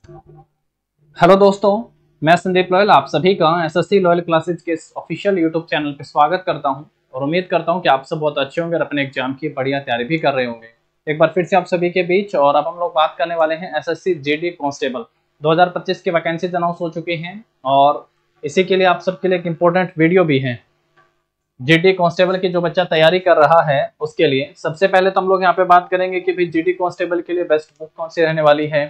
Hello दोस्तों, मैं Sandeep loyal आप सभी का एसएससी लॉयल क्लासेज के ऑफिशियल यूट्यूब चैनल पे स्वागत करता हूं और उम्मीद करता हूं कि आप सब बहुत अच्छे होंगे और अपने एग्जाम की बढ़िया तैयारी भी कर रहे होंगे। एक बार फिर से आप सभी के बीच और अब हम लोग बात करने वाले हैं एसएससी जीडी कांस्टेबल 2025 की वैकेंसीज अनाउंस हो चुकी हैं और इसी के लिए आप सबके लिए एक इंपॉर्टेंट वीडियो भी है। जीडी कांस्टेबल की जो बच्चा तैयारी कर रहा है उसके लिए सबसे पहले तो हम लोग यहाँ पे बात करेंगे कि भाई जीडी कांस्टेबल के लिए बेस्ट बुक कौन सी रहने वाली है,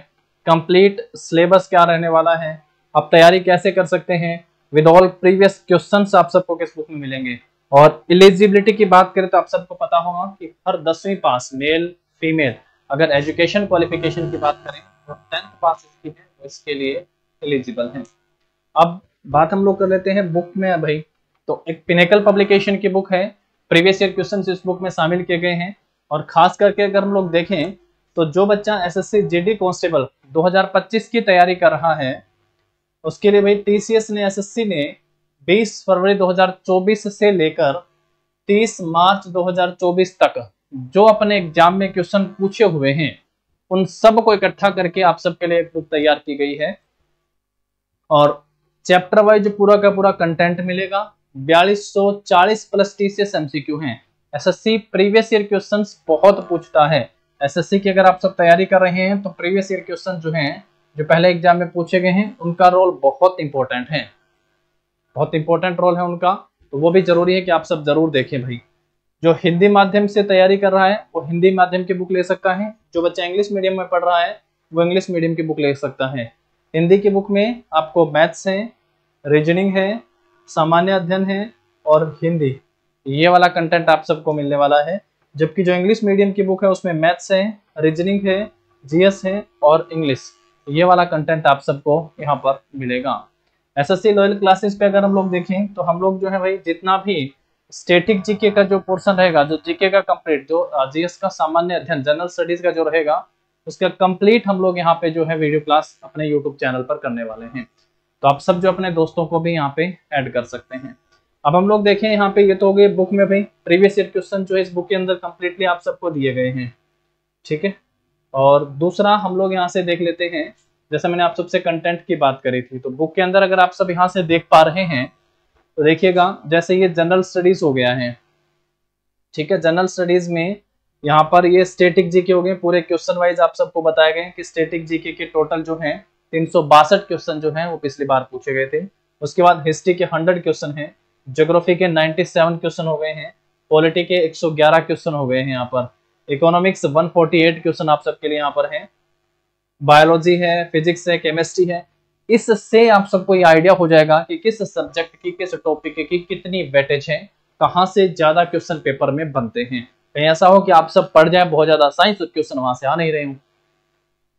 कंप्लीट सिलेबस क्या रहने वाला है, आप तैयारी कैसे कर सकते हैं, विद ऑल प्रीवियस क्वेश्चंस आप सबको किस बुक में मिलेंगे। और एलिजिबिलिटी की बात करें तो आप सबको पता होगा कि हर 10वीं पास मेल फीमेल, अगर एजुकेशन क्वालिफिकेशन की बात करें तो 10th पास इसकी है तो इसके लिए एलिजिबल है। अब बात हम लोग कर लेते हैं बुक में भाई, तो एक पिनेकल पब्लिकेशन की बुक है, प्रीवियस ईयर क्वेश्चंस इस बुक में शामिल किए गए हैं। और खास करके अगर हम लोग देखें तो जो बच्चा एसएससी जीडी कांस्टेबल 2025 की तैयारी कर रहा है उसके लिए भाई टीसीएस ने एसएससी ने 20 फरवरी 2024 से लेकर 30 मार्च 2024 तक जो अपने एग्जाम में क्वेश्चन पूछे हुए हैं उन सब को इकट्ठा करके आप सबके लिए एक बुक तैयार की गई है और चैप्टर वाइज पूरा का पूरा कंटेंट मिलेगा। 4240 प्लस टीसीएस एमसीक्यू हैं। एसएससी प्रीवियस ईयर क्वेश्चंस बहुत पूछता है। एसएससी की अगर आप सब तैयारी कर रहे हैं तो प्रीवियस ईयर क्वेश्चन जो हैं जो पहले एग्जाम में पूछे गए हैं उनका रोल बहुत इंपॉर्टेंट है, बहुत इंपॉर्टेंट रोल है उनका, तो वो भी जरूरी है कि आप सब जरूर देखें भाई। जो हिंदी माध्यम से तैयारी कर रहा है वो हिंदी माध्यम की बुक ले सकता है, जो बच्चा इंग्लिश मीडियम में पढ़ रहा है वो इंग्लिश मीडियम की बुक ले सकता है। हिंदी की बुक में आपको मैथ्स है, रीजनिंग है, सामान्य अध्ययन है और हिंदी, ये वाला कंटेंट आप सबको मिलने वाला है। जबकि जो इंग्लिश मीडियम की बुक है उसमें मैथ्स है, रीजनिंग है, जीएस है और इंग्लिश, ये वाला कंटेंट आप सबको यहाँ पर मिलेगा। एसएससी लॉयल क्लासेस पे अगर हम लोग देखें तो हम लोग जो है भाई जितना भी स्टैटिक जीके का जो पोर्शन रहेगा, जो जीके का कंप्लीट, जो जीएस का सामान्य अध्ययन जनरल स्टडीज का जो रहेगा उसका कंप्लीट हम लोग यहाँ पे जो है वीडियो क्लास अपने यूट्यूब चैनल पर करने वाले हैं, तो आप सब जो अपने दोस्तों को भी यहाँ पे ऐड कर सकते हैं। अब हम लोग देखें यहाँ पे, ये तो हो गए बुक में भाई प्रीवियस ईयर क्वेश्चन जो है इस बुक के अंदर कंप्लीटली आप सबको दिए गए हैं, ठीक है। और दूसरा हम लोग यहाँ से देख लेते हैं, जैसे मैंने आप सबसे कंटेंट की बात करी थी तो बुक के अंदर अगर आप सब यहाँ से देख पा रहे हैं तो देखिएगा जैसे ये जनरल स्टडीज हो गया है, ठीक है। जनरल स्टडीज में यहाँ पर ये स्टैटिक जीके हो गए, पूरे क्वेश्चन वाइज आप सबको बताए गए कि स्टैटिक जीके के टोटल जो है 362 क्वेश्चन जो हैं वो पिछली बार पूछे गए थे। उसके बाद हिस्ट्री के 100 क्वेश्चन हैं, ज्योग्राफी के 97 क्वेश्चन हो गए हैं, पॉलिटी के 111 क्वेश्चन हो गए हैं यहाँ पर, इकोनॉमिक्स 148 क्वेश्चन आप सबके लिए यहाँ पर है, बायोलॉजी है, फिजिक्स है, केमिस्ट्री है। इससे आप सबको ये आइडिया हो जाएगा कि किस सब्जेक्ट की, किस टॉपिक की कितनी वेटेज है, कहाँ से ज्यादा क्वेश्चन पेपर में बनते हैं। कहीं ऐसा हो कि आप सब पढ़ जाए बहुत ज्यादा साइंस क्वेश्चन वहां से आ नहीं रहे हूँ।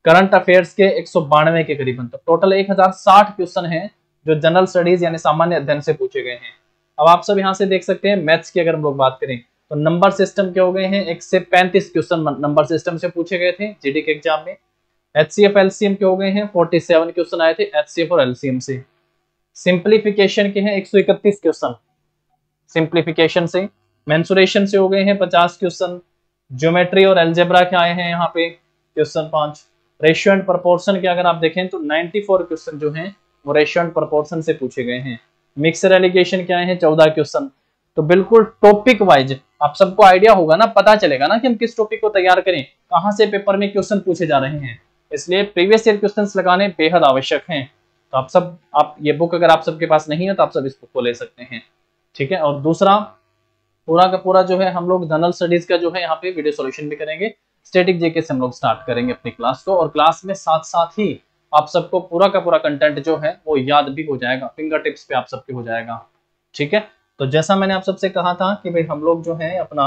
करंट अफेयर्स के 192 के करीबन, तो टोटल 1060 क्वेश्चन हैं जो जनरल स्टडीज यानी सामान्य अध्ययन से पूछे गए हैं। अब आप सब यहाँ से देख सकते हैं मैथ्स की अगर हम लोग बात करें तो नंबर सिस्टम के हो गए हैं 1 से 35 क्वेश्चन नंबर सिस्टम से पूछे गए थे जीडी के एग्जाम में। एचसीएफ एलसीएम के हो गए हैं 47 क्वेश्चन आए थे एचसीएफ और एलसीएम से। सिंप्लीफिकेशन के हैं 131 क्वेश्चन सिंप्लीफिकेशन से। मेंसुरेशन से हो गए हैं 50 क्वेश्चन। ज्योमेट्री और अलजेब्रा के आए हैं यहाँ पे क्वेश्चन 5। रेशियो एंड प्रोपोर्शन के अगर आप देखें तो 94 क्वेश्चन जो हैं वो रेशियो एंड प्रोपोर्शन से पूछे गए हैं। मिक्सर एलिगेशन के आए हैं 14 क्वेश्चन। तो बिल्कुल टॉपिक वाइज आप सबको आइडिया होगा ना, पता चलेगा ना कि हम किस टॉपिक को तैयार करें, कहां से पेपर में क्वेश्चन पूछे जा रहे हैं, इसलिए प्रीवियस ईयर क्वेश्चंस लगाने बेहद आवश्यक हैं। तो आप ये बुक अगर आप सबके पास नहीं है तो आप सब इस बुक को ले सकते हैं, ठीक है। और दूसरा पूरा का पूरा जो है हम लोग जनरल स्टडीज का जो है यहाँ पे वीडियो सॉल्यूशन भी करेंगे। स्टैटिक जीके से हम लोग स्टार्ट करेंगे अपनी क्लास को और क्लास में साथ साथ ही आप सबको पूरा का पूरा कंटेंट जो है वो याद भी हो जाएगा, फिंगर टिप्स पे आप सबके हो जाएगा, ठीक है। तो जैसा मैंने आप सबसे कहा था कि भाई हम लोग जो है अपना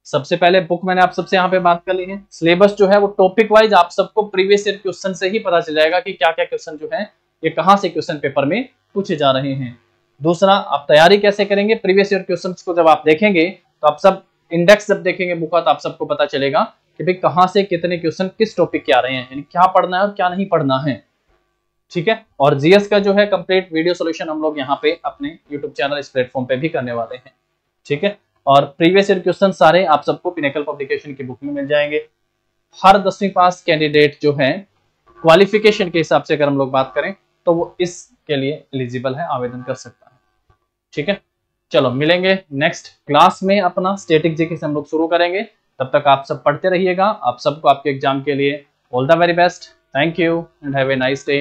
सबसे पहले बुक मैंने आप सबसे यहाँ पे बात कर ली है। सिलेबस जो है वो टॉपिक वाइज आप सबको प्रीवियस ईयर क्वेश्चन से ही पता चल जाएगा कि क्या क्या क्वेश्चन जो है ये कहाँ से क्वेश्चन पेपर में पूछे जा रहे हैं। दूसरा, आप तैयारी कैसे करेंगे, प्रीवियस ईयर क्वेश्चंस को जब आप देखेंगे तो आप सब इंडेक्स जब देखेंगे बुक का तो आप सबको पता चलेगा कि भाई कहाँ से कितने क्वेश्चन किस टॉपिक के आ रहे हैं, यानी क्या पढ़ना है और क्या नहीं पढ़ना है, ठीक है। और जीएस का जो है कंप्लीट वीडियो सॉल्यूशन हम लोग यहाँ पे अपने यूट्यूब चैनल इस प्लेटफॉर्म पे भी करने वाले हैं, ठीक है। और प्रीवियस ईयर क्वेश्चन सारे आप सबको पिनेकल पब्लिकेशन की बुक में मिल जाएंगे। हर 10वीं पास कैंडिडेट जो है क्वालिफिकेशन के हिसाब से अगर हम लोग बात करें तो वो इसके लिए एलिजिबल है, आवेदन कर सकता है। ठीक है, चलो मिलेंगे नेक्स्ट क्लास में, अपना स्टैटिक जीके से हम लोग शुरू करेंगे। तब तक आप सब पढ़ते रहिएगा। आप सबको आपके एग्जाम के लिए all the very best. Thank you and have a nice day.